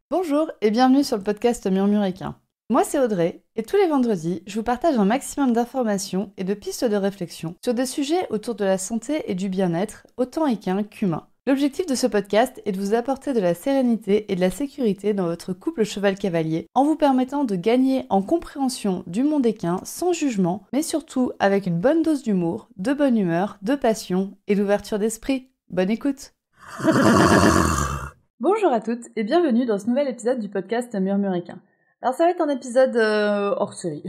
Bonjour et bienvenue sur le podcast Murmuréquin. Moi c'est Audrey et tous les vendredis, je vous partage un maximum d'informations et de pistes de réflexion sur des sujets autour de la santé et du bien-être, autant équin qu'humain. L'objectif de ce podcast est de vous apporter de la sérénité et de la sécurité dans votre couple cheval-cavalier en vous permettant de gagner en compréhension du monde équin sans jugement, mais surtout avec une bonne dose d'humour, de bonne humeur, de passion et d'ouverture d'esprit. Bonne écoute! Bonjour à toutes et bienvenue dans ce nouvel épisode du podcast Murmuréquin. Alors ça va être un épisode hors série.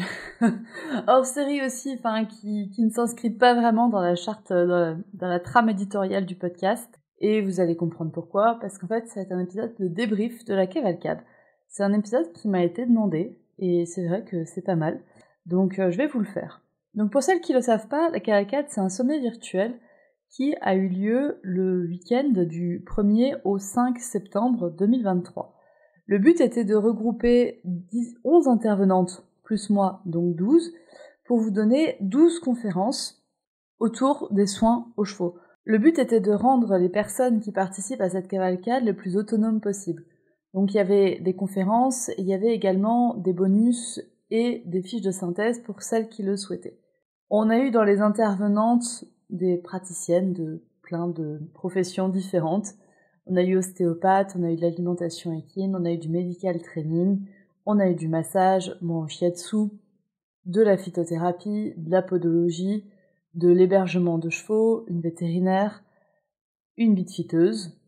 Hors série aussi, qui ne s'inscrit pas vraiment dans la charte, dans la trame éditoriale du podcast. Et vous allez comprendre pourquoi, parce qu'en fait ça va être un épisode de débrief de la cavalcade. C'est un épisode qui m'a été demandé, et c'est vrai que c'est pas mal. Donc je vais vous le faire. Donc pour celles qui ne le savent pas, la cavalcade c'est un sommet virtuel qui a eu lieu le week-end du 1er au 5 septembre 2023. Le but était de regrouper 11 intervenantes, plus moi, donc 12, pour vous donner 12 conférences autour des soins aux chevaux. Le but était de rendre les personnes qui participent à cette cavalcade le plus autonomes possible. Donc il y avait des conférences, il y avait également des bonus et des fiches de synthèse pour celles qui le souhaitaient. On a eu dans les intervenantes des praticiennes de plein de professions différentes. On a eu ostéopathe, on a eu de l'alimentation équine, on a eu du medical training, on a eu du massage, mon shiatsu, de la phytothérapie, de la podologie, de l'hébergement de chevaux, une vétérinaire, une bitfiteuse,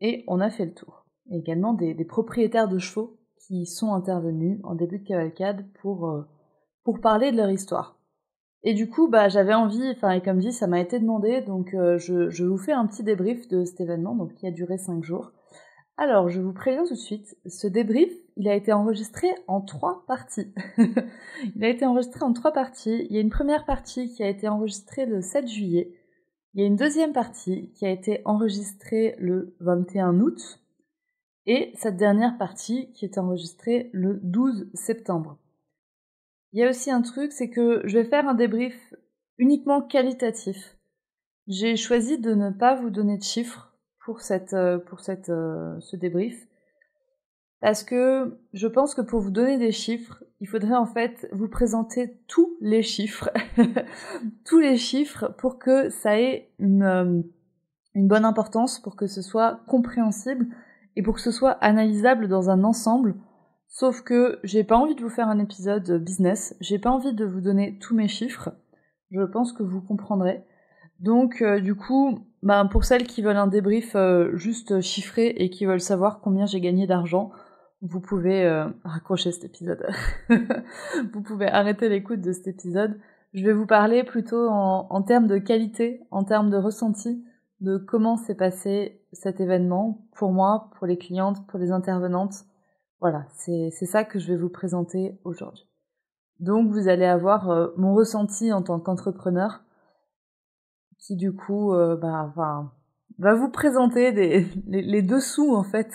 et on a fait le tour. Et également des propriétaires de chevaux qui sont intervenus en début de cavalcade pour parler de leur histoire. Et du coup, j'avais envie, et comme dit, ça m'a été demandé, donc je vous fais un petit débrief de cet événement, donc qui a duré 5 jours. Alors, je vous préviens tout de suite, ce débrief, il a été enregistré en 3 parties. Il a été enregistré en 3 parties. Il y a une première partie qui a été enregistrée le 7 juillet. Il y a une deuxième partie qui a été enregistrée le 21 août. Et cette dernière partie qui est enregistrée le 12 septembre. Il y a aussi un truc, c'est que je vais faire un débrief uniquement qualitatif. J'ai choisi de ne pas vous donner de chiffres pour ce débrief, parce que je pense que pour vous donner des chiffres, il faudrait en fait vous présenter tous les chiffres, tous les chiffres pour que ça ait une bonne importance, pour que ce soit compréhensible et pour que ce soit analysable dans un ensemble. Sauf que j'ai pas envie de vous faire un épisode business, j'ai pas envie de vous donner tous mes chiffres, je pense que vous comprendrez. Donc du coup, pour celles qui veulent un débrief juste chiffré et qui veulent savoir combien j'ai gagné d'argent, vous pouvez raccrocher cet épisode. Vous pouvez arrêter l'écoute de cet épisode. Je vais vous parler plutôt en termes de qualité, en termes de ressenti, de comment s'est passé cet événement pour moi, pour les clientes, pour les intervenantes. Voilà, c'est ça que je vais vous présenter aujourd'hui. Donc vous allez avoir mon ressenti en tant qu'entrepreneur qui du coup va vous présenter les dessous en fait,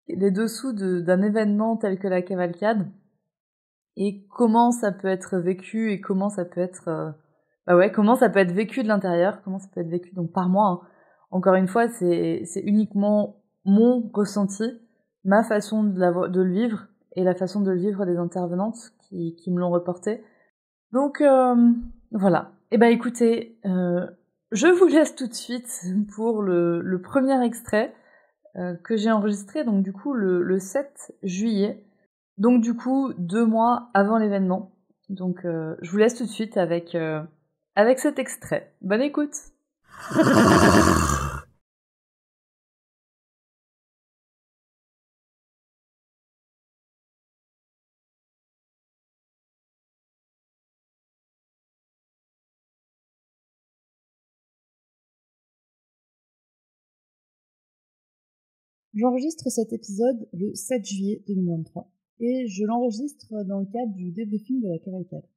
les dessous d'un événement tel que la cavalcade et comment ça peut être vécu et comment ça peut être comment ça peut être vécu de l'intérieur, comment ça peut être vécu donc par moi. Hein. Encore une fois, c'est uniquement mon ressenti, ma façon de le vivre et la façon de le vivre des intervenantes qui me l'ont reporté. Donc voilà. Et écoutez, je vous laisse tout de suite pour le premier extrait que j'ai enregistré donc du coup le 7 juillet. Donc du coup 2 mois avant l'événement. Donc je vous laisse tout de suite avec cet extrait. Bonne écoute. J'enregistre cet épisode le 7 juillet 2023 et je l'enregistre dans le cadre du débriefing de la cavalcade.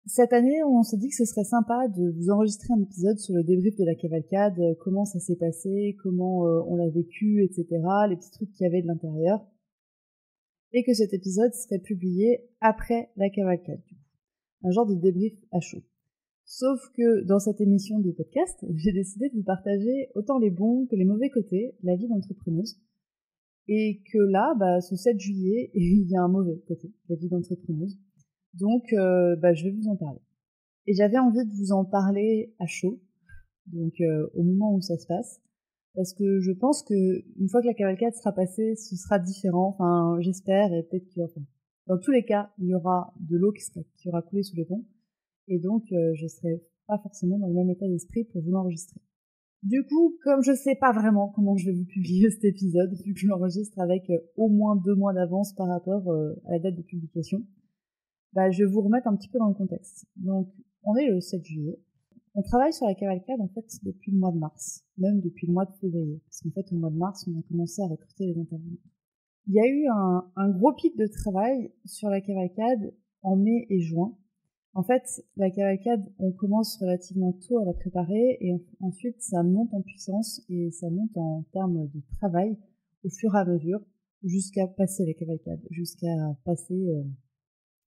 Cette année, on s'est dit que ce serait sympa de vous enregistrer un épisode sur le débrief de la cavalcade, comment ça s'est passé, comment on l'a vécu, etc., les petits trucs qu'il y avait de l'intérieur, et que cet épisode serait publié après la cavalcade. Un genre de débrief à chaud. Sauf que dans cette émission de podcast, j'ai décidé de vous partager autant les bons que les mauvais côtés de la vie d'entrepreneuse. Et que là, ce 7 juillet, il y a un mauvais côté de la vie d'entrepreneuse. Donc, je vais vous en parler. Et j'avais envie de vous en parler à chaud, donc au moment où ça se passe, parce que je pense que une fois que la cavalcade sera passée, ce sera différent. Enfin, j'espère, et peut-être dans tous les cas, il y aura de l'eau qui aura coulé sous les ponts, et donc je serai pas forcément dans le même état d'esprit pour vous l'enregistrer. Du coup, comme je sais pas vraiment comment je vais vous publier cet épisode, vu que je l'enregistre avec au moins 2 mois d'avance par rapport à la date de publication, je vais vous remettre un petit peu dans le contexte. Donc, on est le 7 juillet. On travaille sur la cavalcade, en fait, depuis le mois de mars, même depuis le mois de février. Parce qu'en fait, au mois de mars, on a commencé à recruter les intervenants. Il y a eu un gros pic de travail sur la cavalcade en mai et juin. En fait, la cavalcade, on commence relativement tôt à la préparer et ensuite ça monte en puissance et ça monte en termes de travail au fur et à mesure jusqu'à passer la cavalcade, jusqu'à passer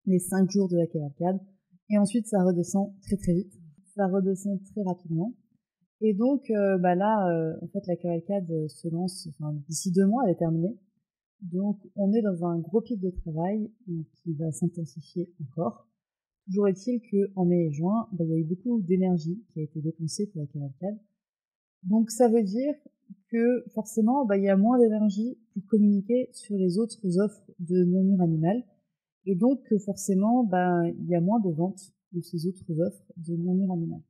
les 5 jours de la cavalcade. Et ensuite, ça redescend très très vite. Ça redescend très rapidement. Et donc, en fait, la cavalcade se lance, d'ici 2 mois, elle est terminée. Donc, on est dans un gros pic de travail qui va s'intensifier encore. Toujours est-il qu'en mai et juin, il y a eu beaucoup d'énergie qui a été dépensée pour la cavalcade. Donc, ça veut dire que forcément, il y a moins d'énergie pour communiquer sur les autres offres de Murmure Animal. Et donc, forcément, il y a moins de ventes de ces autres offres de Murmure Animal.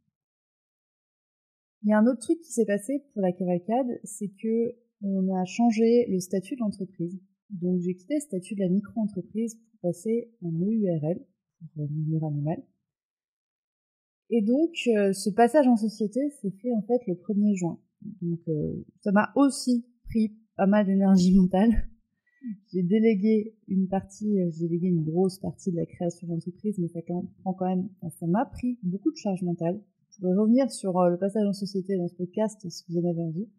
Il y a un autre truc qui s'est passé pour la cavalcade, c'est que on a changé le statut de l'entreprise. Donc, j'ai quitté le statut de la micro-entreprise pour passer en EURL, pour Murmure Animal. Et donc, ce passage en société s'est fait en fait le 1er juin. Donc, ça m'a aussi pris pas mal d'énergie mentale. J'ai délégué une grosse partie de la création d'entreprise, mais ça m'a pris beaucoup de charge mentale. Je pourrais revenir sur le passage en société dans ce podcast si vous en avez envie.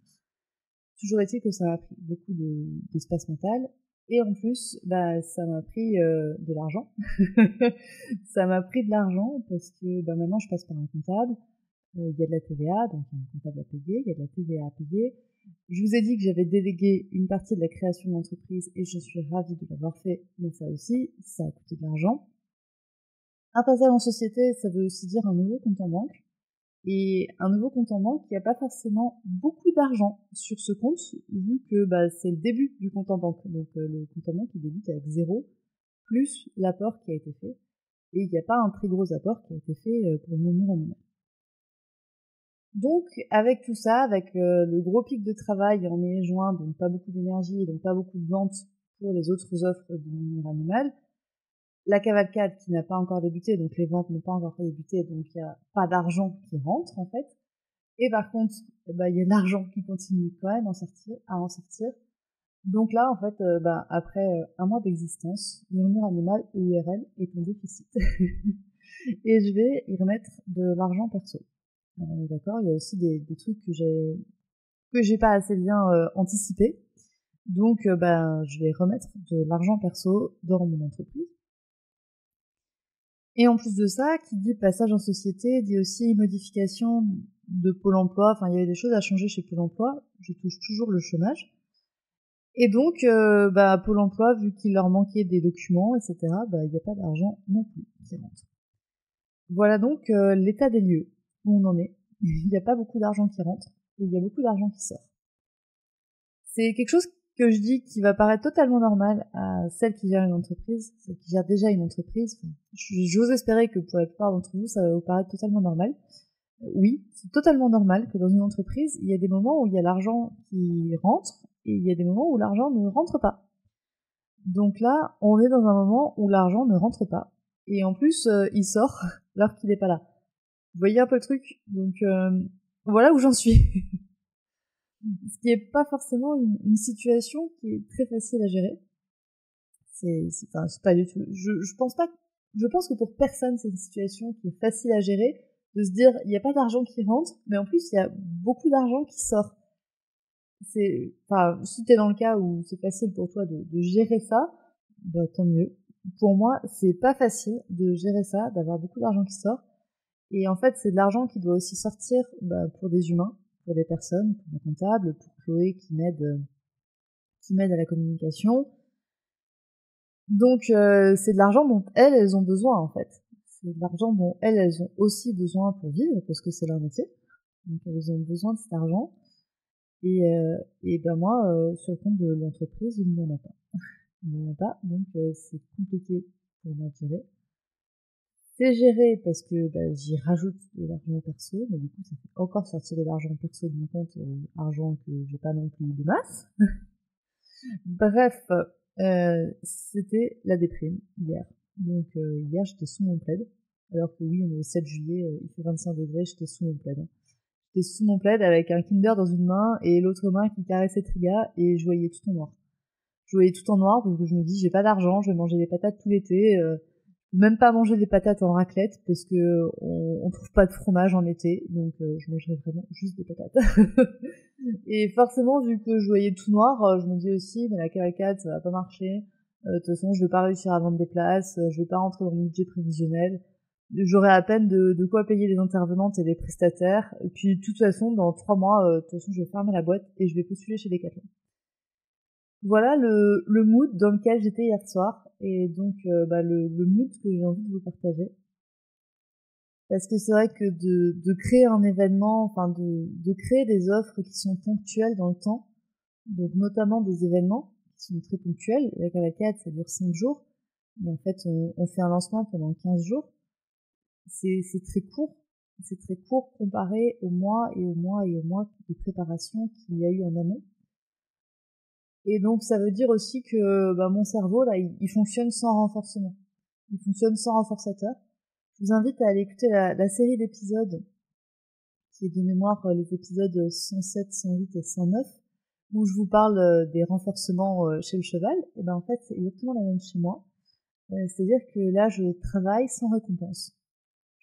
Toujours est-il que ça m'a pris beaucoup d'espace mental. Et en plus, ça m'a pris de l'argent. Ça m'a pris de l'argent parce que maintenant je passe par un comptable. Il y a de la TVA, donc il y a un comptable à payer, il y a de la TVA à payer. Je vous ai dit que j'avais délégué une partie de la création de l'entreprise et je suis ravie de l'avoir fait, mais ça aussi, ça a coûté de l'argent. Un passage en société, ça veut aussi dire un nouveau compte en banque. Et un nouveau compte en banque, il n'y a pas forcément beaucoup d'argent sur ce compte, vu que c'est le début du compte en banque. Donc le compte en banque, il débute avec 0, plus l'apport qui a été fait. Et il n'y a pas un très gros apport qui a été fait pour Murmure Animal. Donc, avec tout ça, avec le gros pic de travail en mai et juin, donc pas beaucoup d'énergie, donc pas beaucoup de ventes pour les autres offres de Murmure Animal, la cavalcade qui n'a pas encore débuté, donc les ventes n'ont pas encore débuté, donc il n'y a pas d'argent qui rentre en fait. Et par contre, il y a de l'argent qui continue quand même à en sortir. Donc là, en fait, après un mois d'existence, Murmure Animal EURL est en déficit. Et je vais y remettre de l'argent perso. Alors, on est d'accord, il y a aussi des trucs que j'ai pas assez bien anticipé. Donc, je vais remettre de l'argent perso dans mon entreprise. Et en plus de ça, qui dit passage en société, dit aussi modification de Pôle emploi. Enfin, il y avait des choses à changer chez Pôle emploi. Je touche toujours le chômage. Et donc, Pôle emploi, vu qu'il leur manquait des documents, etc., il n'y a pas d'argent non plus qui rentre. Voilà donc l'état des lieux où on en est. Il n'y a pas beaucoup d'argent qui rentre et il y a beaucoup d'argent qui sort. C'est quelque chose que je dis qui va paraître totalement normal à celles qui gèrent une entreprise, celles qui gèrent déjà une entreprise. J'ose espérer que pour la plupart d'entre vous, ça va vous paraître totalement normal. Oui, c'est totalement normal que dans une entreprise, il y a des moments où il y a l'argent qui rentre et il y a des moments où l'argent ne rentre pas. Donc là, on est dans un moment où l'argent ne rentre pas. Et en plus, il sort alors qu'il n'est pas là. Vous voyez un peu le truc? Donc voilà où j'en suis. Ce qui est pas forcément une situation qui est très facile à gérer. C'est pas du tout. Je pense que pour personne c'est une situation qui est facile à gérer, de se dire il n'y a pas d'argent qui rentre, mais en plus il y a beaucoup d'argent qui sort. Si t'es dans le cas où c'est facile pour toi de gérer ça, tant mieux. Pour moi, c'est pas facile de gérer ça, d'avoir beaucoup d'argent qui sort. Et en fait, c'est de l'argent qui doit aussi sortir pour des humains, pour des personnes, pour ma comptable, pour Chloé qui m'aide qui m'aide à la communication. Donc c'est de l'argent dont elles ont besoin en fait. C'est de l'argent dont elles ont aussi besoin pour vivre parce que c'est leur métier. Donc elles ont besoin de cet argent. Et ben moi, sur le compte de l'entreprise, il n'y en a pas. Il n'y en a pas, donc c'est compliqué pour moi de gérer. C'est géré parce que j'y rajoute de l'argent perso, mais du coup ça fait encore sortir de l'argent perso de mon compte, argent que j'ai pas non plus des masses. Bref, c'était la déprime hier. Donc hier j'étais sous mon plaid, alors que oui on est le 7 juillet, il fait 25 degrés, j'étais sous mon plaid. J'étais sous mon plaid avec un Kinder dans une main et l'autre main qui caressait Triga et je voyais tout en noir. Je voyais tout en noir parce que je me dis j'ai pas d'argent, je vais manger des patates tout l'été, même pas manger des patates en raclette parce que on trouve pas de fromage en été, donc je mangerai vraiment juste des patates. Et forcément vu que je voyais tout noir, je me dis aussi mais la cavalcade ça va pas marcher. De toute façon je vais pas réussir à vendre des places, je vais pas rentrer dans mon budget prévisionnel. J'aurai à peine de quoi payer les intervenantes et les prestataires. Et puis de toute façon dans 3 mois, de toute façon je vais fermer la boîte et je vais postuler chez Decathlon. Voilà le mood dans lequel j'étais hier soir et donc le mood que j'ai envie de vous partager. Parce que c'est vrai que de créer un événement, enfin de créer des offres qui sont ponctuelles dans le temps, donc notamment des événements qui sont très ponctuels. La cavalcade, ça dure 5 jours, et en fait on fait un lancement pendant 15 jours. C'est très court. C'est très court comparé aux mois et aux mois et aux mois de préparation qu'il y a eu en amont. Et donc ça veut dire aussi que mon cerveau là il fonctionne sans renforcement. Il fonctionne sans renforçateur. Je vous invite à aller écouter la série d'épisodes qui est de mémoire les épisodes 107, 108 et 109 où je vous parle des renforcements chez le cheval. Et en fait c'est exactement la même chez moi. C'est-à-dire que là je travaille sans récompense.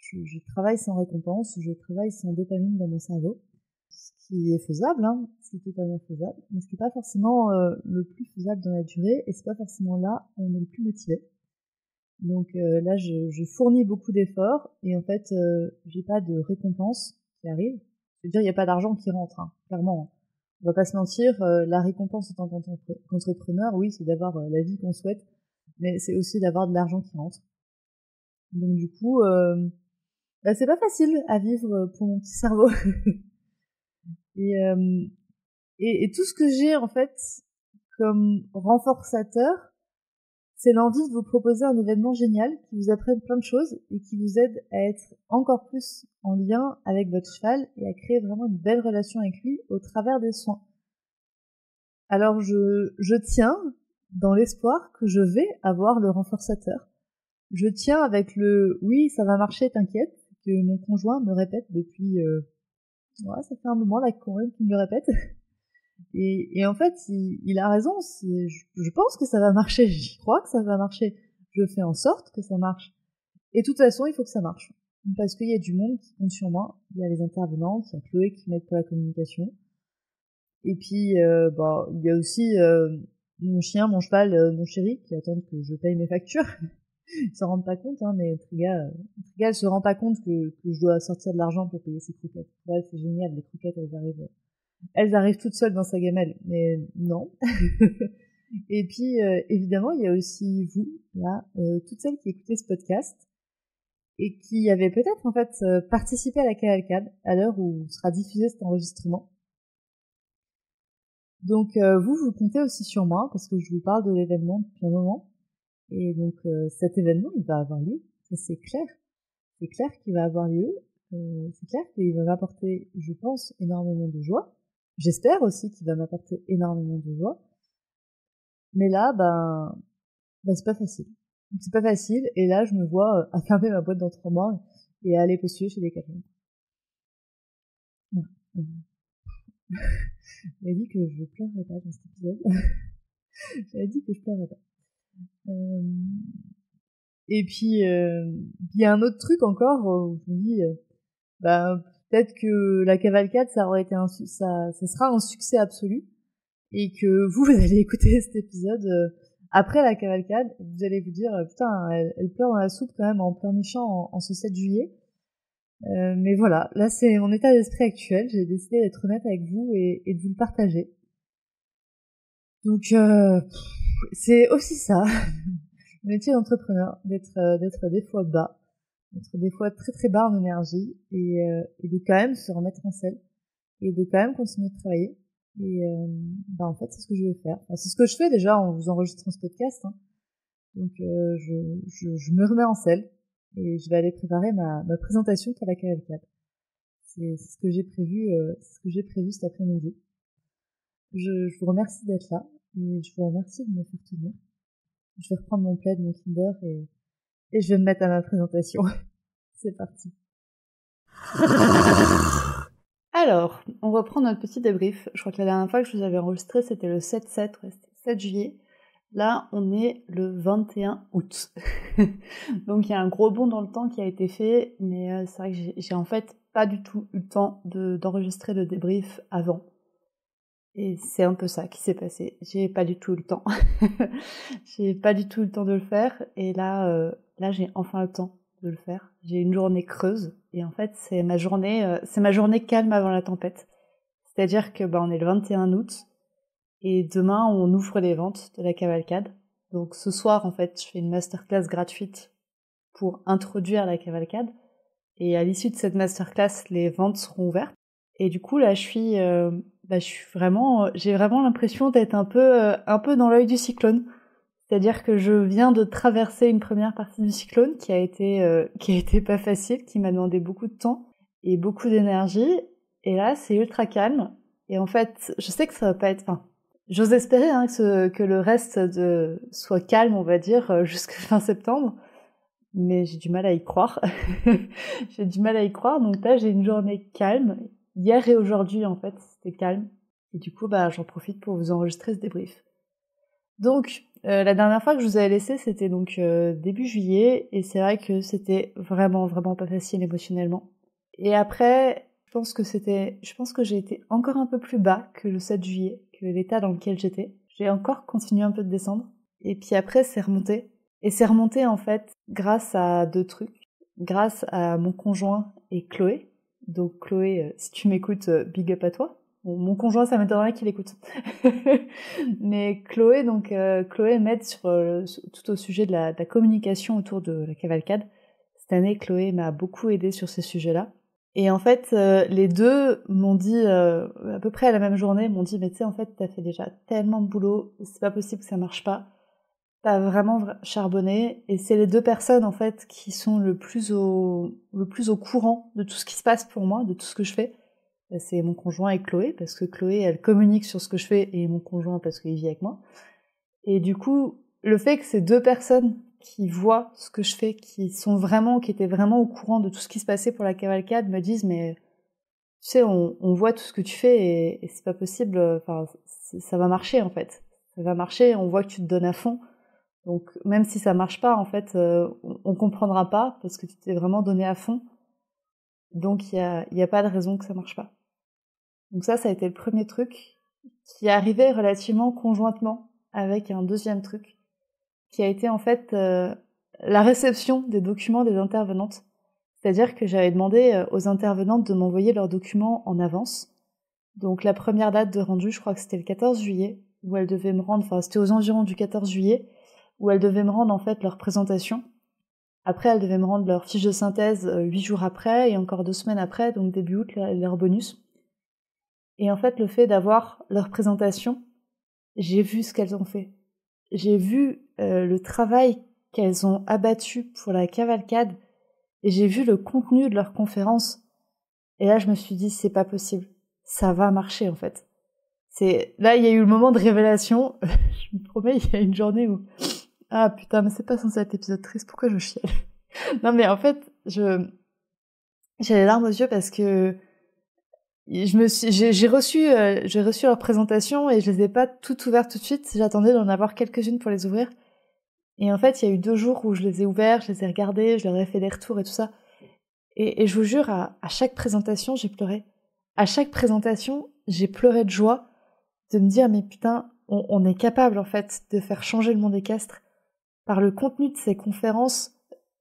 Je travaille sans récompense, je travaille sans dopamine dans mon cerveau. Ce qui est faisable, ce qui est totalement faisable, mais ce qui n'est pas forcément le plus faisable dans la durée, et c'est pas forcément là où on est le plus motivé. Donc là, je fournis beaucoup d'efforts, et en fait, j'ai pas de récompense qui arrive. C'est-à-dire, il n'y a pas d'argent qui rentre, clairement. On va pas se mentir, la récompense en tant qu'entrepreneur, oui, c'est d'avoir la vie qu'on souhaite, mais c'est aussi d'avoir de l'argent qui rentre. Donc du coup, c'est pas facile à vivre pour mon petit cerveau. Et tout ce que j'ai en fait comme renforçateur, c'est l'envie de vous proposer un événement génial qui vous apprenne plein de choses et qui vous aide à être encore plus en lien avec votre cheval et à créer vraiment une belle relation avec lui au travers des soins. Alors je tiens dans l'espoir que je vais avoir le renforçateur. Je tiens avec le oui, ça va marcher, t'inquiète, que mon conjoint me répète depuis ça fait un moment là quand même qu'il me le répète. Et en fait, il a raison. Je pense que ça va marcher. J'y crois que ça va marcher. Je fais en sorte que ça marche. Et de toute façon, il faut que ça marche. Parce qu'il y a du monde qui compte sur moi. Il y a les intervenantes, il y a Chloé qui m'aide pour la communication. Et puis, il y a aussi mon chien, mon cheval, mon chéri qui attendent que je paye mes factures. Ils s'en rendent pas compte, mais Triga, elle se rend pas compte que je dois sortir de l'argent pour payer ses croquettes. Ouais, c'est génial. Les croquettes, elles arrivent toutes seules dans sa gamelle, mais non. Et puis, évidemment, il y a aussi vous, là, toutes celles qui écoutez ce podcast, et qui avaient peut-être, en fait, participé à la cavalcade, à l'heure où sera diffusé cet enregistrement. Donc, vous comptez aussi sur moi, parce que je vous parle de l'événement depuis un moment. Et donc, cet événement, il va avoir lieu, ça c'est clair. C'est clair qu'il va avoir lieu, c'est clair qu'il va m'apporter, je pense, énormément de joie. J'espère aussi qu'il va m'apporter énormément de joie. Mais là, c'est pas facile. C'est pas facile, et là, je me vois à fermer ma boîte dans 3 mois et à aller postuler chez Decathlon. J'avais dit que je pleurerais pas dans cet épisode. J'avais dit que je pleurerais pas. Et puis, il y a un autre truc encore où je me dis, peut-être que la cavalcade, ça sera un succès absolu. Et que vous allez écouter cet épisode après la cavalcade, vous allez vous dire putain, elle pleure dans la soupe quand même en pleurnichant en ce 7 juillet. Mais voilà, là c'est mon état d'esprit actuel, j'ai décidé d'être honnête avec vous et de vous le partager. Donc c'est aussi ça, le métier d'entrepreneur, d'être des fois bas, d'être des fois très très bas en énergie et de quand même se remettre en selle et de quand même continuer de travailler. Et en fait, c'est ce que je vais faire. Enfin, c'est ce que je fais déjà en vous enregistrant ce podcast. Hein. Donc je me remets en selle et je vais aller préparer ma présentation pour la cavalcade. C'est ce que j'ai prévu, c'est ce que j'ai prévu cet après-midi. Je vous remercie d'être là et je vous remercie de me faire tenir. Je vais reprendre mon plaid, mon Kinder et je vais me mettre à ma présentation. C'est parti. Alors, on reprend notre petit débrief. Je crois que la dernière fois que je vous avais enregistré, c'était le 7-7, ouais, c'était 7 juillet. Là, on est le 21 août. Donc il y a un gros bond dans le temps qui a été fait, mais c'est vrai que j'ai en fait pas du tout eu le temps d'enregistrer le débrief avant. Et c'est un peu ça qui s'est passé. J'ai pas du tout eu le temps. J'ai pas du tout eu le temps de le faire. Et là j'ai enfin le temps de le faire. J'ai une journée creuse. Et en fait, c'est ma journée calme avant la tempête. C'est-à-dire que on est le 21 août. Et demain, on ouvre les ventes de la cavalcade. Donc ce soir, en fait, je fais une masterclass gratuite pour introduire la cavalcade. Et à l'issue de cette masterclass, les ventes seront ouvertes. Et du coup, là, j'ai vraiment l'impression d'être un peu dans l'œil du cyclone. C'est-à-dire que je viens de traverser une première partie du cyclone qui a été pas facile, qui m'a demandé beaucoup de temps et beaucoup d'énergie. Et là, c'est ultra calme. Et en fait, je sais que ça va pas être, j'ose espérer que le reste soit calme, on va dire, jusqu'à fin septembre. Mais j'ai du mal à y croire. J'ai du mal à y croire. Donc là, j'ai une journée calme. Hier et aujourd'hui, en fait, c'était calme. Et du coup, j'en profite pour vous enregistrer ce débrief. Donc, la dernière fois que je vous avais laissé, c'était donc début juillet. Et c'est vrai que c'était vraiment, vraiment pas facile émotionnellement. Et après, je pense que j'ai été encore un peu plus bas que le 7 juillet, que l'état dans lequel j'étais. J'ai encore continué un peu de descendre. Et puis après, c'est remonté. Et c'est remonté, en fait, grâce à 2 trucs. Grâce à mon conjoint et Chloé. Donc Chloé, si tu m'écoutes, big up à toi. Bon, mon conjoint, ça m'étonnerait qu'il écoute. Mais Chloé, Chloé m'aide tout au sujet de la communication autour de la cavalcade. Cette année, Chloé m'a beaucoup aidée sur ces sujets-là. Et en fait, les deux m'ont dit, à peu près à la même journée, m'ont dit, mais tu sais, en fait, t'as fait déjà tellement de boulot, c'est pas possible que ça marche pas. T'as vraiment charbonné, et c'est les 2 personnes, en fait, qui sont le plus au courant de tout ce qui se passe pour moi, de tout ce que je fais. C'est mon conjoint et Chloé, parce que Chloé, elle communique sur ce que je fais, et mon conjoint, parce qu'il vit avec moi. Et du coup, le fait que ces 2 personnes qui voient ce que je fais, qui étaient vraiment au courant de tout ce qui se passait pour la cavalcade, me disent, mais, tu sais, on voit tout ce que tu fais, et c'est pas possible, ça va marcher, en fait. Ça va marcher, on voit que tu te donnes à fond. Donc même si ça marche pas, en fait, on comprendra pas parce que tu t'es vraiment donné à fond. Donc il y a pas de raison que ça marche pas. Donc ça a été le premier truc qui est arrivé relativement conjointement avec un deuxième truc qui a été en fait la réception des documents des intervenantes. C'est-à-dire que j'avais demandé aux intervenantes de m'envoyer leurs documents en avance. Donc la première date de rendu, je crois que c'était le 14 juillet, où elles devaient me rendre, c'était aux environs du 14 juillet, où elles devaient me rendre en fait leur présentation. Après, elles devaient me rendre leur fiche de synthèse 8 jours après, et encore 2 semaines après, donc début août, leur bonus. Et en fait, le fait d'avoir leur présentation, j'ai vu ce qu'elles ont fait. J'ai vu le travail qu'elles ont abattu pour la cavalcade, et j'ai vu le contenu de leur conférence. Et là, je me suis dit, c'est pas possible. Ça va marcher, en fait. Là, il y a eu le moment de révélation. Je me promets, il y a une journée où... Ah putain, mais c'est pas censé être épisode triste, pourquoi je chiale? Non mais en fait, j'ai les larmes aux yeux parce que j'ai reçu leur présentation et je les ai pas toutes ouvertes tout de suite, j'attendais d'en avoir quelques-unes pour les ouvrir. Et en fait, il y a eu 2 jours où je les ai ouverts, je les ai regardés, je leur ai fait des retours et tout ça. Et je vous jure, à chaque présentation, j'ai pleuré. À chaque présentation, j'ai pleuré de joie de me dire, mais putain, on est capable en fait de faire changer le monde équestre. Par le contenu de ces conférences,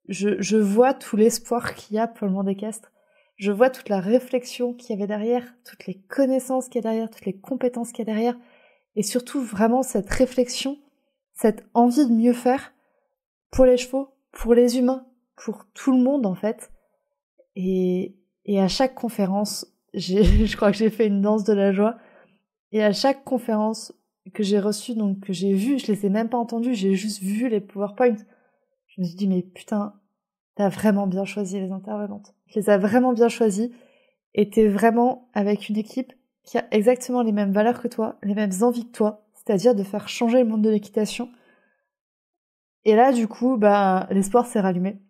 je vois tout l'espoir qu'il y a pour le monde équestre. Je vois toute la réflexion qu'il y avait derrière, toutes les connaissances qu'il y a derrière, toutes les compétences qu'il y a derrière. et surtout vraiment cette réflexion, cette envie de mieux faire pour les chevaux, pour les humains, pour tout le monde en fait. Et à chaque conférence, je crois que j'ai fait une danse de la joie. Et à chaque conférence que j'ai reçue, donc que j'ai vue, je les ai même pas entendues, j'ai juste vu les PowerPoint. Je me suis dit, mais putain, t'as vraiment bien choisi les intervenantes. Je les ai vraiment bien choisies. Et t'es vraiment avec une équipe qui a exactement les mêmes valeurs que toi, les mêmes envies que toi, c'est-à-dire de faire changer le monde de l'équitation. Et là, du coup, l'espoir s'est rallumé.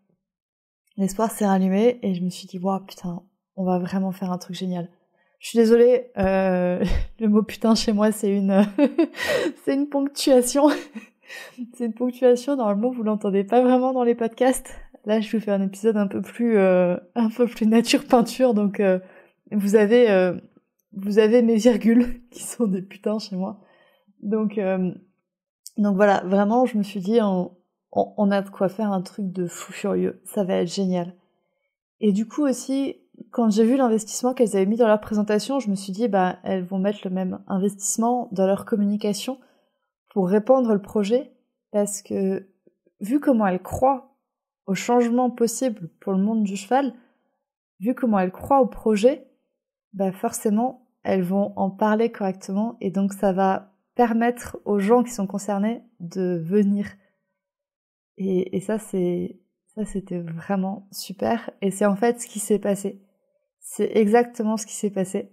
L'espoir s'est rallumé et je me suis dit, waouh, putain, on va vraiment faire un truc génial. Je suis désolée, le mot putain chez moi, c'est une, c'est une ponctuation. C'est une ponctuation, normalement, vous l'entendez pas vraiment dans les podcasts. Là, je vous fais un épisode un peu plus nature peinture, donc vous avez mes virgules qui sont des putains chez moi. Donc voilà, vraiment, je me suis dit, on a de quoi faire un truc de fou furieux. Ça va être génial. Et du coup aussi, quand j'ai vu l'investissement qu'elles avaient mis dans leur présentation, je me suis dit, elles vont mettre le même investissement dans leur communication pour répandre le projet, parce que vu comment elles croient au changement possible pour le monde du cheval, vu comment elles croient au projet, forcément, elles vont en parler correctement, et donc ça va permettre aux gens qui sont concernés de venir. Et ça, c'était vraiment super. Et c'est en fait ce qui s'est passé. C'est exactement ce qui s'est passé.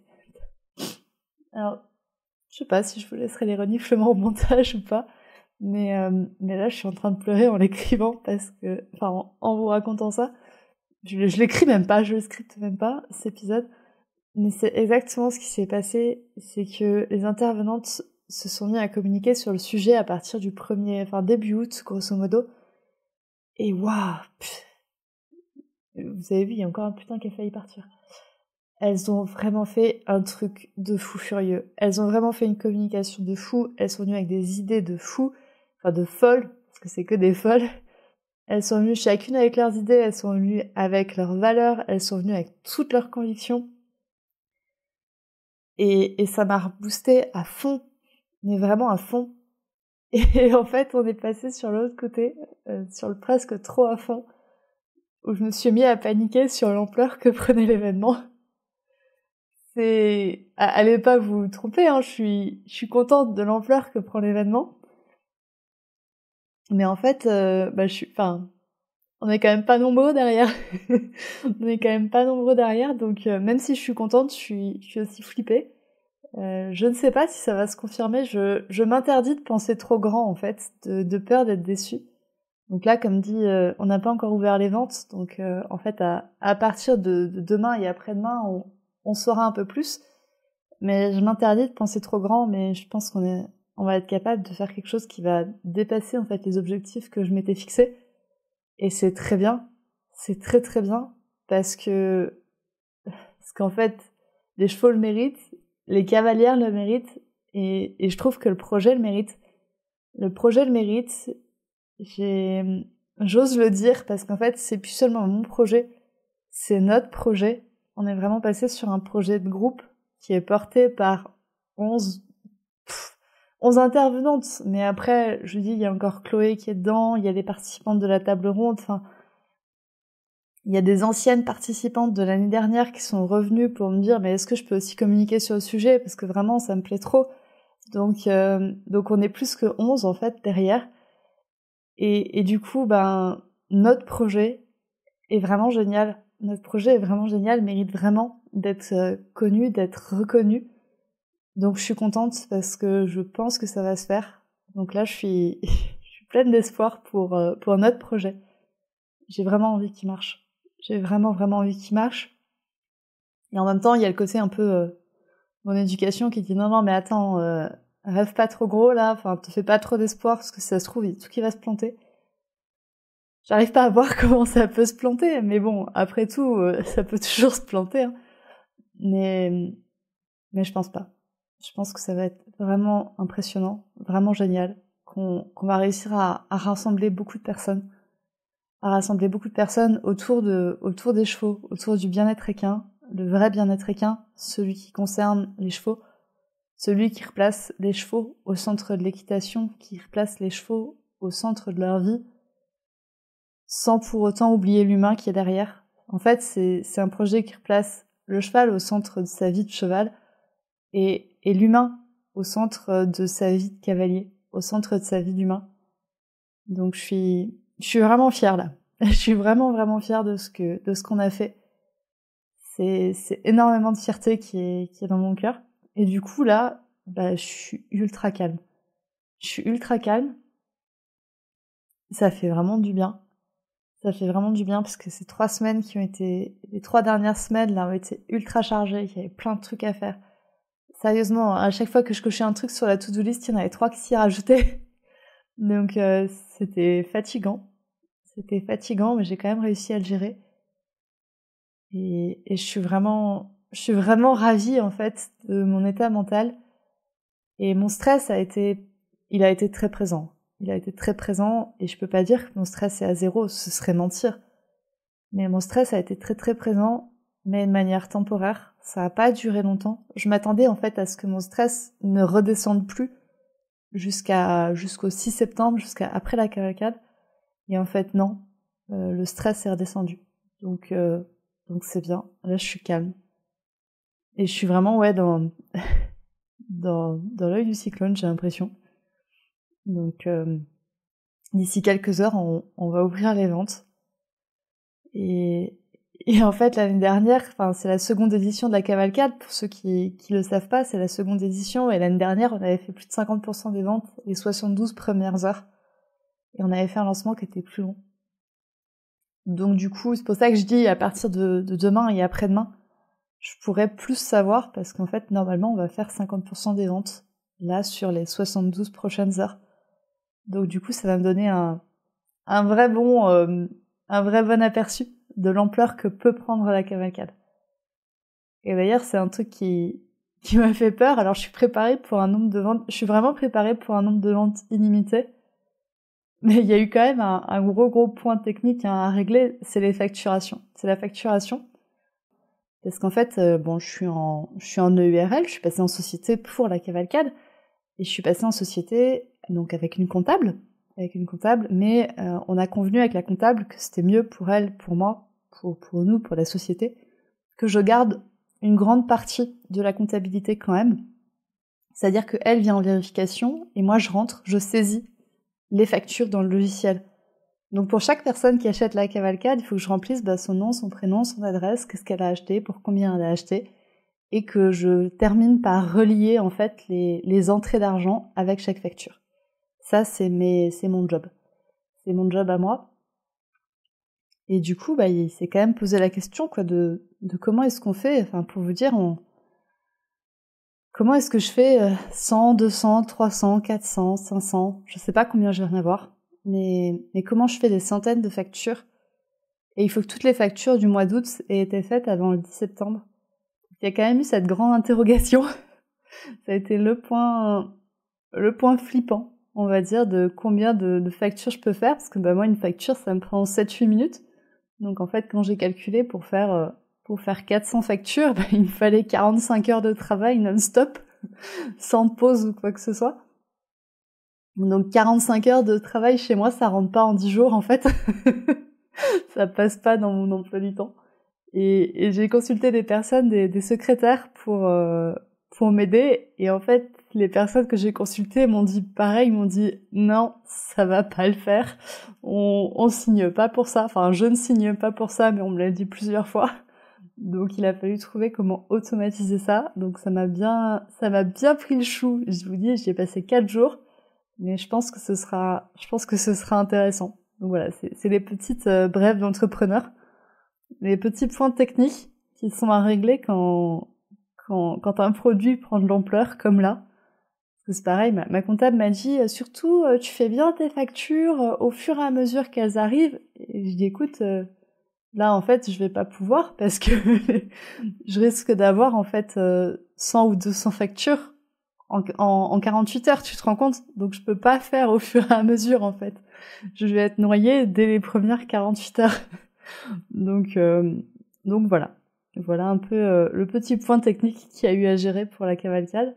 Alors, je sais pas si je vous laisserai les reniflements au montage ou pas, mais là, je suis en train de pleurer en l'écrivant parce que, en vous racontant ça, je l'écris même pas, je le scripte même pas, cet épisode, mais c'est exactement ce qui s'est passé, c'est que les intervenantes se sont mis à communiquer sur le sujet à partir du début août, grosso modo, et waouh, vous avez vu, il y a encore un putain qui a failli partir. Elles ont vraiment fait un truc de fou furieux. Elles ont vraiment fait une communication de fou. Elles sont venues avec des idées de fou, de folles, parce que c'est que des folles. Elles sont venues chacune avec leurs idées, elles sont venues avec leurs valeurs, elles sont venues avec toutes leurs convictions. Et ça m'a reboosté à fond, mais vraiment à fond. Et en fait, on est passé sur l'autre côté, sur le presque trop à fond, où je me suis mis à paniquer sur l'ampleur que prenait l'événement. Allez pas vous tromper, hein, je suis contente de l'ampleur que prend l'événement. Mais en fait, on est quand même pas nombreux derrière. On est quand même pas nombreux derrière, donc même si je suis contente, je suis aussi flippée. Je ne sais pas si ça va se confirmer, je m'interdis de penser trop grand en fait, de peur d'être déçue. Donc là, comme dit, on n'a pas encore ouvert les ventes, donc en fait, à partir de demain et après-demain, on saura un peu plus. Mais je m'interdis de penser trop grand, mais je pense qu'on va être capable de faire quelque chose qui va dépasser en fait les objectifs que je m'étais fixés. Et c'est très bien, c'est très très bien, parce qu'en fait, les chevaux le méritent, les cavalières le méritent, et je trouve que le projet le mérite. Le projet le mérite, j'ose le dire, parce qu'en fait, c'est plus seulement mon projet, c'est notre projet. On est vraiment passé sur un projet de groupe qui est porté par 11 intervenantes. Mais après, je vous dis, il y a encore Chloé qui est dedans, il y a des participantes de la table ronde, il y a des anciennes participantes de l'année dernière qui sont revenues pour me dire, mais est-ce que je peux aussi communiquer sur le sujet, parce que vraiment, ça me plaît trop. Donc on est plus que 11, en fait, derrière. Et du coup, notre projet est vraiment génial. Notre projet est vraiment génial, mérite vraiment d'être connu, d'être reconnu. Donc je suis contente parce que je pense que ça va se faire. Donc là, je suis pleine d'espoir pour notre projet. J'ai vraiment envie qu'il marche. J'ai vraiment envie qu'il marche. Et en même temps, il y a le côté un peu mon éducation qui dit non mais attends, rêve pas trop gros là, te fais pas trop d'espoir parce que si ça se trouve, il y a tout qui va se planter. J'arrive pas à voir comment ça peut se planter, mais bon, après tout, ça peut toujours se planter. Hein. Mais je pense pas. Je pense que ça va être vraiment impressionnant, vraiment génial, qu'on va réussir à rassembler beaucoup de personnes, autour des chevaux, autour du bien-être équin, le vrai bien-être équin, celui qui concerne les chevaux, celui qui replace les chevaux au centre de l'équitation, qui replace les chevaux au centre de leur vie, sans pour autant oublier l'humain qui est derrière. En fait, c'est un projet qui replace le cheval au centre de sa vie de cheval et l'humain au centre de sa vie de cavalier, au centre de sa vie d'humain. Donc je suis vraiment fière là. Je suis vraiment fière de ce qu'on a fait. C'est énormément de fierté qui est dans mon cœur. Et du coup là, je suis ultra calme. Je suis ultra calme. Ça fait vraiment du bien. Ça fait vraiment du bien parce que ces 3 semaines les 3 dernières semaines là ont été ultra chargées. Il y avait plein de trucs à faire. Sérieusement, à chaque fois que je cochais un truc sur la to-do list, il y en avait 3 qui s'y rajoutaient. Donc c'était fatigant. C'était fatigant, mais j'ai quand même réussi à le gérer. Et je suis vraiment ravie en fait de mon état mental. Et mon stress il a été très présent. Il a été très présent et je peux pas dire que mon stress est à 0, ce serait mentir. Mais mon stress a été très très présent, mais de manière temporaire. Ça a pas duré longtemps. Je m'attendais en fait à ce que mon stress ne redescende plus jusqu'au 6 septembre, jusqu'à après la cavalcade. Et en fait non, le stress est redescendu. Donc c'est bien. Là je suis calme. Et je suis vraiment dans l'œil du cyclone, j'ai l'impression. Donc d'ici quelques heures, on va ouvrir les ventes. Et en fait, l'année dernière, c'est la seconde édition de la cavalcade. Pour ceux qui le savent pas, c'est la seconde édition. Et l'année dernière, on avait fait plus de 50% des ventes les 72 premières heures. Et on avait fait un lancement qui était plus long. Donc du coup, c'est pour ça que je dis à partir de demain et après-demain, je pourrais plus savoir parce qu'en fait, normalement, on va faire 50% des ventes là sur les 72 prochaines heures. Donc du coup, ça va me donner un vrai bon aperçu de l'ampleur que peut prendre la cavalcade. Et d'ailleurs, c'est un truc qui m'a fait peur. Alors, je suis préparée pour un nombre de ventes. Je suis vraiment préparée pour un nombre de ventes illimité. Mais il y a eu quand même un gros point technique à régler, c'est les facturations. C'est la facturation. Parce qu'en fait, je suis en EURL, je suis passée en société pour la cavalcade, et je suis passée en société donc avec une comptable, mais on a convenu avec la comptable que c'était mieux pour elle, pour moi, pour nous, pour la société, que je garde une grande partie de la comptabilité quand même. C'est-à-dire que elle vient en vérification, et moi je rentre, je saisis les factures dans le logiciel. Donc pour chaque personne qui achète la cavalcade, il faut que je remplisse son nom, son prénom, son adresse, qu'est-ce qu'elle a acheté, pour combien elle a acheté, et que je termine par relier en fait les entrées d'argent avec chaque facture. Ça c'est mon job. C'est mon job à moi. Et du coup, il s'est quand même posé la question de comment est-ce qu'on fait, pour vous dire, comment est-ce que je fais 100, 200, 300, 400, 500, je sais pas combien je vais en avoir. Mais comment je fais des centaines de factures? Et il faut que toutes les factures du mois d'août aient été faites avant le 10 septembre. Il y a quand même eu cette grande interrogation. Ça a été le point flippant, on va dire, de combien de factures je peux faire. Parce que moi, une facture, ça me prend 7-8 minutes. Donc en fait, quand j'ai calculé pour faire 400 factures, il me fallait 45 heures de travail non-stop, sans pause ou quoi que ce soit. Donc 45 heures de travail chez moi, ça rentre pas en 10 jours en fait. Ça passe pas dans mon emploi du temps. Et j'ai consulté des personnes, des secrétaires pour m'aider. Et en fait, les personnes que j'ai consultées m'ont dit pareil, m'ont dit non, ça va pas le faire. On signe pas pour ça. Enfin, je ne signe pas pour ça, mais on me l'a dit plusieurs fois. Donc il a fallu trouver comment automatiser ça. Donc ça m'a bien pris le chou. Je vous dis, j'y ai passé 4 jours. Mais je pense que ce sera intéressant. Donc voilà, c'est les petites brèves d'entrepreneur, les petits points techniques qui sont à régler quand un produit prend de l'ampleur comme là. Parce que c'est pareil, ma comptable m'a dit surtout tu fais bien tes factures au fur et à mesure qu'elles arrivent. Et je dis écoute, là en fait je vais pas pouvoir parce que je risque d'avoir en fait 100 ou 200 factures en 48 heures, tu te rends compte? Donc je peux pas faire au fur et à mesure en fait. Je vais être noyée dès les premières 48 heures. Donc voilà. Voilà un peu le petit point technique qu'il y a eu à gérer pour la cavalcade.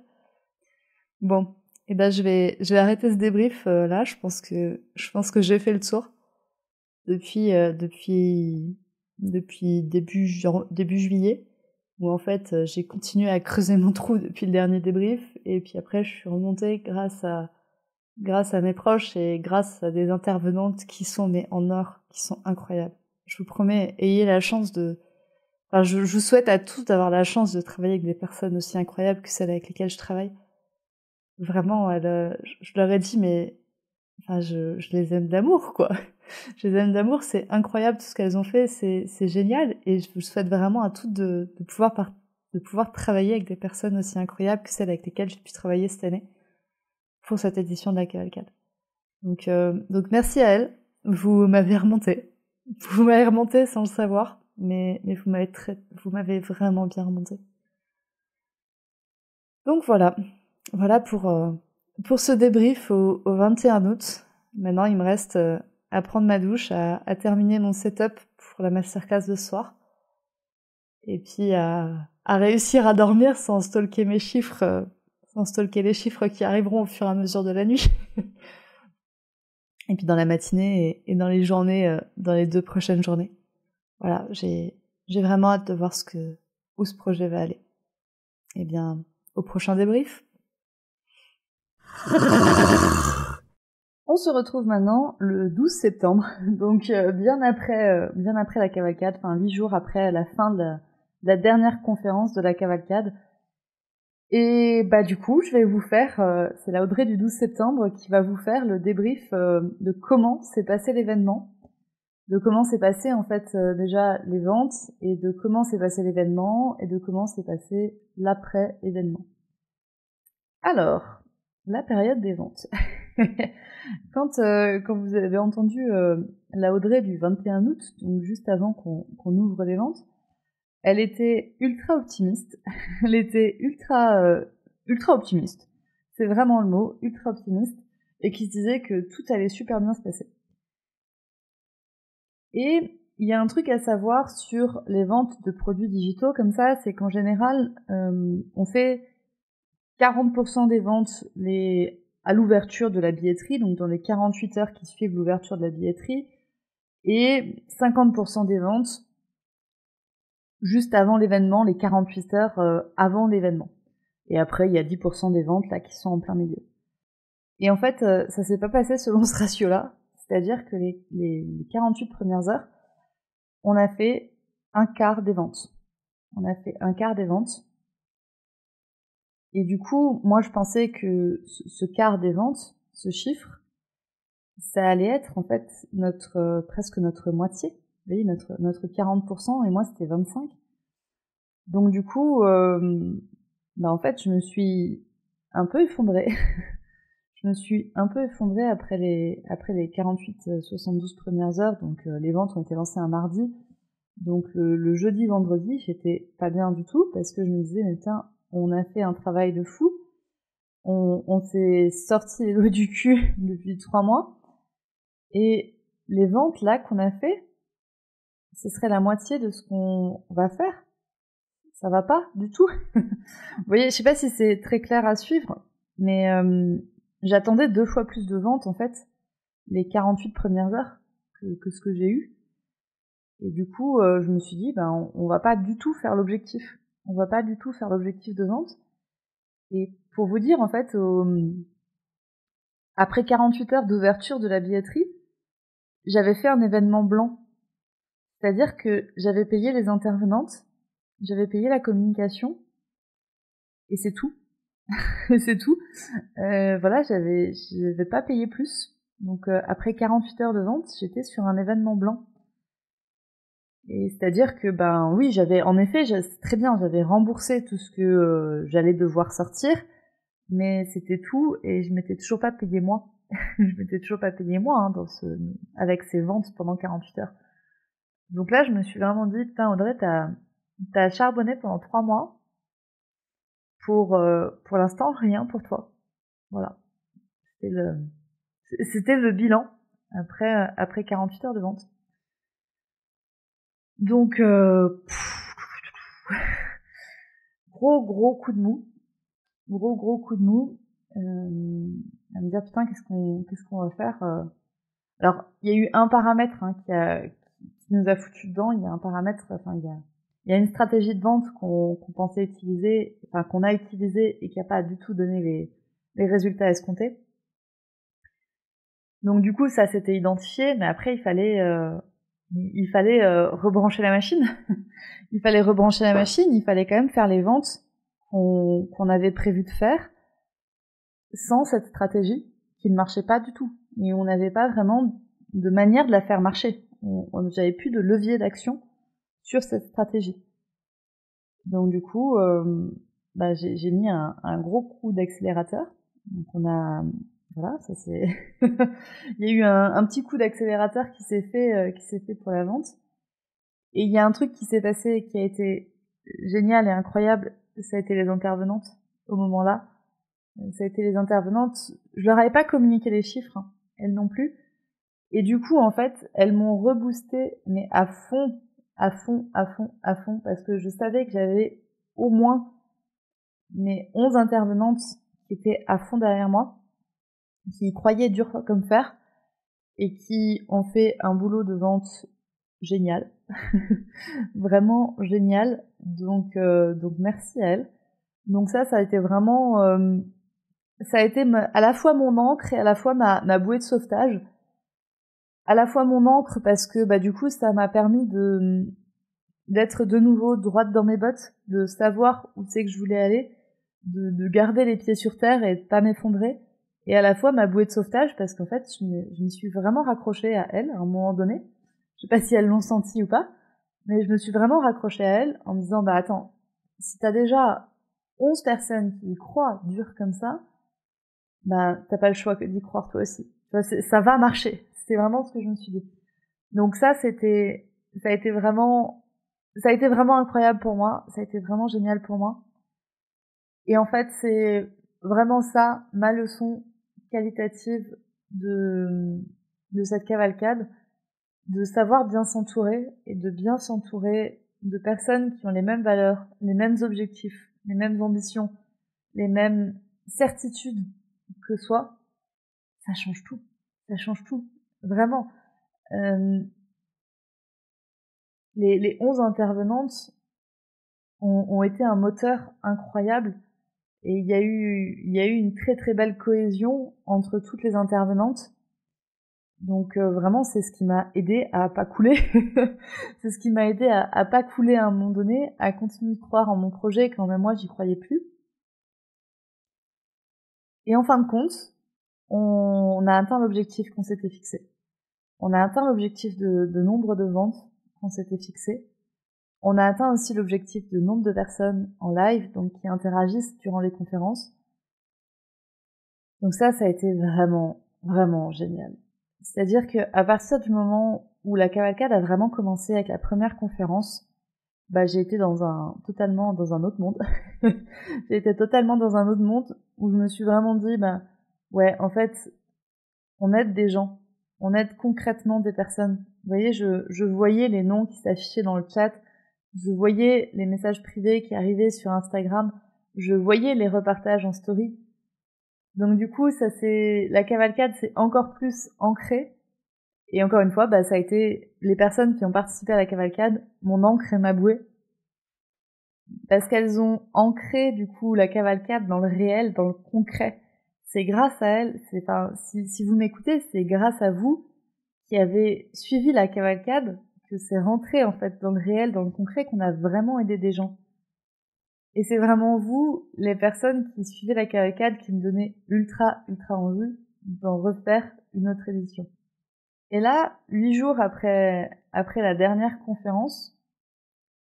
Bon, et ben je vais arrêter ce débrief là. Je pense que j'ai fait le tour depuis début juillet, où en fait j'ai continué à creuser mon trou depuis le dernier débrief, et puis après je suis remontée grâce à mes proches et grâce à des intervenantes qui sont mais en or, qui sont incroyables. Je vous promets, ayez la chance de... Enfin, je vous souhaite à tous d'avoir la chance de travailler avec des personnes aussi incroyables que celles avec lesquelles je travaille. Vraiment, je leur ai dit, mais enfin, je les aime d'amour, quoi. Je les aime d'amour, c'est incroyable tout ce qu'elles ont fait, c'est génial, et je vous souhaite vraiment à toutes de pouvoir travailler avec des personnes aussi incroyables que celles avec lesquelles j'ai pu travailler cette année pour cette édition de la Cavalcade. Donc merci à elles, vous m'avez remonté. Vous m'avez remonté sans le savoir, mais vous m'avez vraiment bien remonté. Donc voilà. Voilà pour ce débrief au 21 août. Maintenant, il me reste à prendre ma douche, à terminer mon setup pour la masterclass de ce soir. Et puis à réussir à dormir sans stalker mes chiffres, sans stalker les chiffres qui arriveront au fur et à mesure de la nuit. Et puis dans la matinée et dans les journées, dans les 2 prochaines journées. Voilà, j'ai vraiment hâte de voir où ce projet va aller. Eh bien, au prochain débrief. On se retrouve maintenant le 12 septembre, donc bien après la cavalcade, enfin 8 jours après la fin de la dernière conférence de la cavalcade. Et bah du coup, je vais vous faire, c'est la Audrey du 12 septembre qui va vous faire le débrief de comment s'est passé l'événement, de comment s'est passé en fait déjà les ventes, et de comment s'est passé l'événement, et de comment s'est passé l'après-événement. Alors, la période des ventes. Quand vous avez entendu la Audrey du 21 août, donc juste avant qu'on ouvre les ventes, elle était ultra optimiste. Elle était ultra optimiste. C'est vraiment le mot, ultra optimiste, et qui se disait que tout allait super bien se passer. Et il y a un truc à savoir sur les ventes de produits digitaux comme ça, c'est qu'en général, on fait 40% des ventes à l'ouverture de la billetterie, donc dans les 48 heures qui suivent l'ouverture de la billetterie, et 50% des ventes juste avant l'événement, les 48 heures avant l'événement. Et après, il y a 10% des ventes là qui sont en plein milieu. Et en fait, ça s'est pas passé selon ce ratio-là, c'est-à-dire que les 48 premières heures, on a fait un quart des ventes. On a fait un quart des ventes. Et du coup, moi, je pensais que ce quart des ventes, ce chiffre, ça allait être en fait presque notre moitié. Vous voyez, notre 40%, et moi, c'était 25%. Donc du coup, en fait, je me suis un peu effondrée. Je me suis un peu effondrée après les 48-72 premières heures. Donc les ventes ont été lancées un mardi. Donc le jeudi, vendredi, j'étais pas bien du tout parce que je me disais, mais putain, on a fait un travail de fou. On s'est sorti les doigts du cul depuis 3 mois. Et les ventes là qu'on a fait, ce serait la moitié de ce qu'on va faire. Ça va pas du tout. Vous voyez, je sais pas si c'est très clair à suivre, mais j'attendais 2 fois plus de ventes en fait les 48 premières heures que ce que j'ai eu. Et du coup, je me suis dit, on va pas du tout faire l'objectif. On va pas du tout faire l'objectif de vente. Et pour vous dire, en fait, après 48 heures d'ouverture de la billetterie, j'avais fait un événement blanc. C'est-à-dire que j'avais payé les intervenantes, j'avais payé la communication, et c'est tout. C'est tout. Voilà, je vais pas payer plus. Donc après 48 heures de vente, j'étais sur un événement blanc. Et c'est-à-dire que oui, c'est très bien, j'avais remboursé tout ce que j'allais devoir sortir, mais c'était tout, et je m'étais toujours pas payé moi. Je m'étais toujours pas payé moi avec ces ventes pendant 48 heures. Donc là, je me suis vraiment dit, putain Audrey, t'as charbonné pendant 3 mois pour l'instant rien pour toi. Voilà. C'était le bilan après 48 heures de vente. Donc gros coup de mou. Gros coup de mou. à me dire putain qu'est-ce qu'on va faire. Alors il y a eu un paramètre qui nous a foutu dedans. Il y a un paramètre, enfin il y a une stratégie de vente qu'on pensait utiliser, enfin qu'on a utilisée et qui a pas du tout donné les résultats escomptés. Donc du coup ça s'était identifié, mais après il fallait rebrancher la machine. Il fallait rebrancher la machine, il fallait quand même faire les ventes qu'on avait prévu de faire sans cette stratégie qui ne marchait pas du tout. Et on n'avait pas vraiment de manière de la faire marcher. J'avais plus de levier d'action sur cette stratégie. Donc du coup, j'ai mis un gros coup d'accélérateur. Donc voilà, ça c'est il y a eu un petit coup d'accélérateur qui s'est fait pour la vente. Et il y a un truc qui s'est passé qui a été génial et incroyable, ça a été les intervenantes au moment-là. Ça a été les intervenantes, je leur avais pas communiqué les chiffres, hein, elles non plus. Et du coup, en fait, elles m'ont reboosté, mais à fond, parce que je savais que j'avais au moins mes 11 intervenantes qui étaient à fond derrière moi, qui y croyaient dur comme fer, et qui ont fait un boulot de vente génial. Vraiment génial. Donc merci à elles. Donc ça a été vraiment, ça a été à la fois mon encre et à la fois ma bouée de sauvetage. À la fois mon encre parce que du coup ça m'a permis d'être de nouveau droite dans mes bottes, de savoir où c'est que je voulais aller, de garder les pieds sur terre et de pas m'effondrer. Et à la fois ma bouée de sauvetage parce qu'en fait je m'y suis vraiment raccrochée à elle à un moment donné. Je sais pas si elles l'ont senti ou pas, mais je me suis vraiment raccrochée à elle en me disant attends, si t'as déjà 11 personnes qui y croient dur comme ça, t'as pas le choix que d'y croire toi aussi. Ça va marcher. C'est vraiment ce que je me suis dit. Donc ça a été vraiment incroyable pour moi. Ça a été vraiment génial pour moi. Et en fait, c'est vraiment ça, ma leçon qualitative de cette cavalcade, de savoir bien s'entourer et de bien s'entourer de personnes qui ont les mêmes valeurs, les mêmes objectifs, les mêmes ambitions, les mêmes certitudes que soi. Ça change tout. Ça change tout. Vraiment. Les 11 intervenantes ont été un moteur incroyable et il y a eu une très très belle cohésion entre toutes les intervenantes. Donc vraiment c'est ce qui m'a aidé à pas couler. C'est ce qui m'a aidé à pas couler à un moment donné, à continuer de croire en mon projet quand même moi j'y croyais plus. Et en fin de compte, on a atteint l'objectif qu'on s'était fixé. On a atteint l'objectif de nombre de ventes qu'on s'était fixé. On a atteint aussi l'objectif de nombre de personnes en live, donc qui interagissent durant les conférences. Donc ça a été vraiment, vraiment génial. C'est-à-dire qu'à partir du moment où la cavalcade a vraiment commencé avec la première conférence, j'ai été totalement dans un autre monde. J'ai été totalement dans un autre monde où je me suis vraiment dit, ouais, en fait, on aide des gens. On aide concrètement des personnes. Vous voyez, je voyais les noms qui s'affichaient dans le chat. Je voyais les messages privés qui arrivaient sur Instagram. Je voyais les repartages en story. Donc du coup, la cavalcade s'est encore plus ancrée. Et encore une fois, ça a été les personnes qui ont participé à la cavalcade, mon encre et ma bouée. Parce qu'elles ont ancré, du coup, la cavalcade dans le réel, dans le concret. C'est grâce à elles, si vous m'écoutez, c'est grâce à vous qui avez suivi la cavalcade que c'est rentré, en fait, dans le réel, dans le concret, qu'on a vraiment aidé des gens. Et c'est vraiment vous, les personnes qui suivaient la cavalcade, qui me donnaient ultra, ultra envie d'en refaire une autre édition. Et là, 8 jours après la dernière conférence,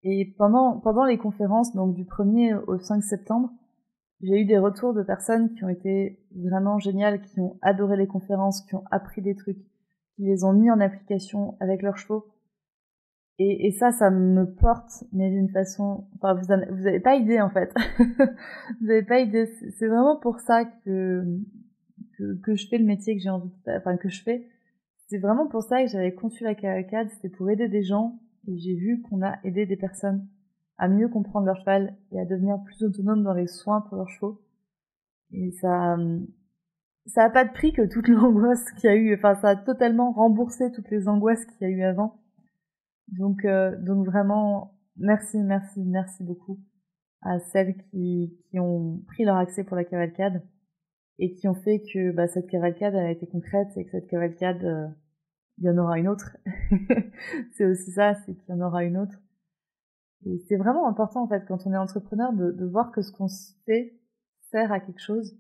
et pendant les conférences, donc du 1er au 5 septembre, j'ai eu des retours de personnes qui ont été vraiment géniales, qui ont adoré les conférences, qui ont appris des trucs, qui les ont mis en application avec leurs chevaux. Et ça me porte, mais d'une façon... Enfin, vous avez pas idée, en fait. Vous avez pas idée. C'est vraiment pour ça que je fais le métier que j'ai envie de... Enfin, que je fais. C'est vraiment pour ça que j'avais conçu la cavalcade. C'était pour aider des gens. Et j'ai vu qu'on a aidé des personnes à mieux comprendre leur cheval et à devenir plus autonomes dans les soins pour leurs chevaux. Et ça a pas de prix que toute l'angoisse qu'il y a eu, enfin ça a totalement remboursé toutes les angoisses qu'il y a eu avant. Donc vraiment, merci beaucoup à celles qui ont pris leur accès pour la cavalcade et qui ont fait que cette cavalcade elle a été concrète et que cette cavalcade, il y en aura une autre. C'est aussi ça, c'est qu'il y en aura une autre. Et c'est vraiment important en fait quand on est entrepreneur de voir que ce qu'on fait sert à quelque chose.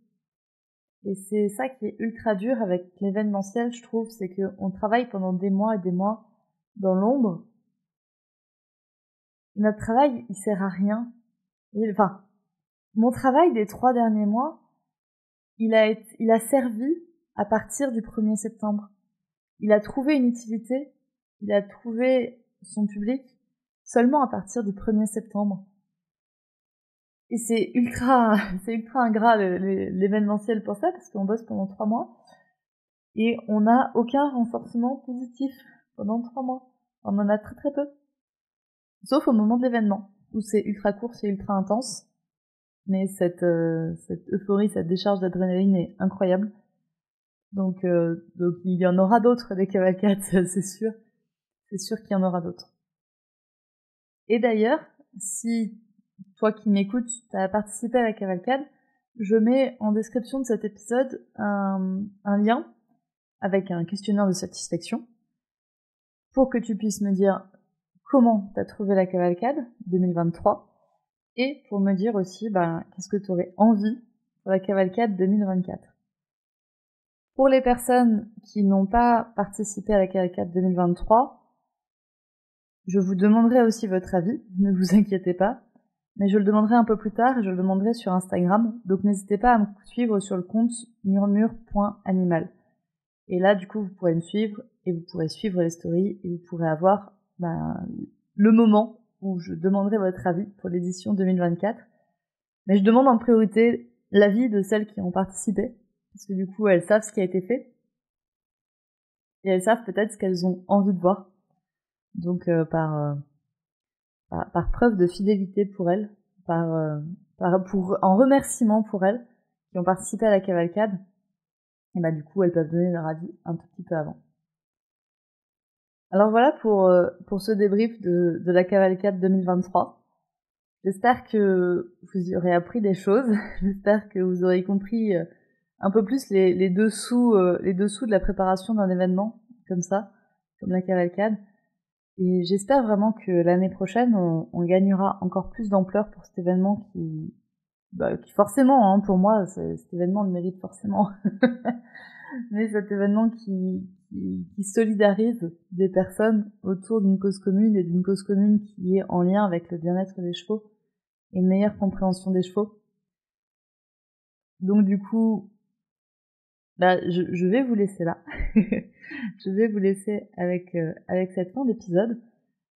Et c'est ça qui est ultra dur avec l'événementiel, je trouve, c'est qu'on travaille pendant des mois et des mois dans l'ombre. Notre travail, il sert à rien. Enfin, mon travail des 3 derniers mois, il a servi à partir du 1er septembre. Il a trouvé une utilité, il a trouvé son public seulement à partir du 1er septembre. Et c'est ultra ingrat l'événementiel pour ça, parce qu'on bosse pendant 3 mois, et on n'a aucun renforcement positif pendant 3 mois. On en a très très peu. Sauf au moment de l'événement, où c'est ultra court, c'est ultra intense, mais cette euphorie, cette décharge d'adrénaline est incroyable. Donc il y en aura d'autres, des cavalcades, c'est sûr. C'est sûr qu'il y en aura d'autres. Et d'ailleurs, si toi qui m'écoutes, t'as participé à la cavalcade, je mets en description de cet épisode un lien avec un questionnaire de satisfaction pour que tu puisses me dire comment t'as trouvé la cavalcade 2023 et pour me dire aussi qu'est-ce que t'aurais envie pour la cavalcade 2024. Pour les personnes qui n'ont pas participé à la cavalcade 2023, je vous demanderai aussi votre avis, ne vous inquiétez pas, mais je le demanderai un peu plus tard et je le demanderai sur Instagram, donc n'hésitez pas à me suivre sur le compte murmure.animal. Et là, du coup, vous pourrez me suivre et vous pourrez suivre les stories et vous pourrez avoir le moment où je demanderai votre avis pour l'édition 2024. Mais je demande en priorité l'avis de celles qui ont participé, parce que du coup, elles savent ce qui a été fait et elles savent peut-être ce qu'elles ont envie de voir. Donc par preuve de fidélité pour elles, en remerciement pour elles qui ont participé à la cavalcade, et du coup elles peuvent donner leur avis un tout petit peu avant. Alors voilà pour ce débrief de la cavalcade 2023. J'espère que vous y aurez appris des choses, j'espère que vous aurez compris un peu plus les dessous de la préparation d'un événement comme ça, comme la cavalcade. Et j'espère vraiment que l'année prochaine, on gagnera encore plus d'ampleur pour cet événement qui forcément, pour moi, cet événement le mérite forcément. Mais cet événement qui solidarise des personnes autour d'une cause commune et d'une cause commune qui est en lien avec le bien-être des chevaux et une meilleure compréhension des chevaux. Donc du coup, je vais vous laisser là. Je vais vous laisser avec cette fin d'épisode.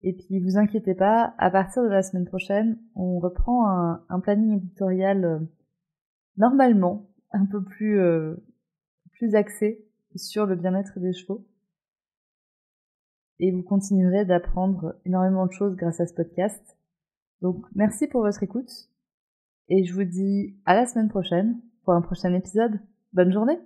Et puis, vous inquiétez pas, à partir de la semaine prochaine, on reprend un planning éditorial normalement un peu plus axé sur le bien-être des chevaux. Et vous continuerez d'apprendre énormément de choses grâce à ce podcast. Donc, merci pour votre écoute. Et je vous dis à la semaine prochaine pour un prochain épisode. Bonne journée!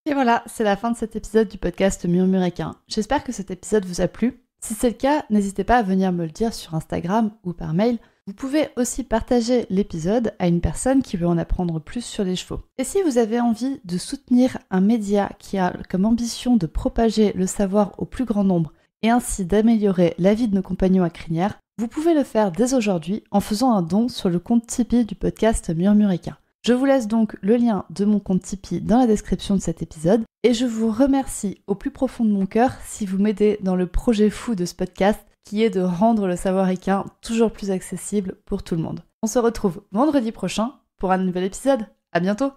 Et voilà, c'est la fin de cet épisode du podcast Murmuréquin. J'espère que cet épisode vous a plu. Si c'est le cas, n'hésitez pas à venir me le dire sur Instagram ou par mail. Vous pouvez aussi partager l'épisode à une personne qui veut en apprendre plus sur les chevaux. Et si vous avez envie de soutenir un média qui a comme ambition de propager le savoir au plus grand nombre et ainsi d'améliorer la vie de nos compagnons à crinière, vous pouvez le faire dès aujourd'hui en faisant un don sur le compte Tipeee du podcast Murmuréquin. Je vous laisse donc le lien de mon compte Tipeee dans la description de cet épisode et je vous remercie au plus profond de mon cœur si vous m'aidez dans le projet fou de ce podcast qui est de rendre le savoir équin toujours plus accessible pour tout le monde. On se retrouve vendredi prochain pour un nouvel épisode. À bientôt!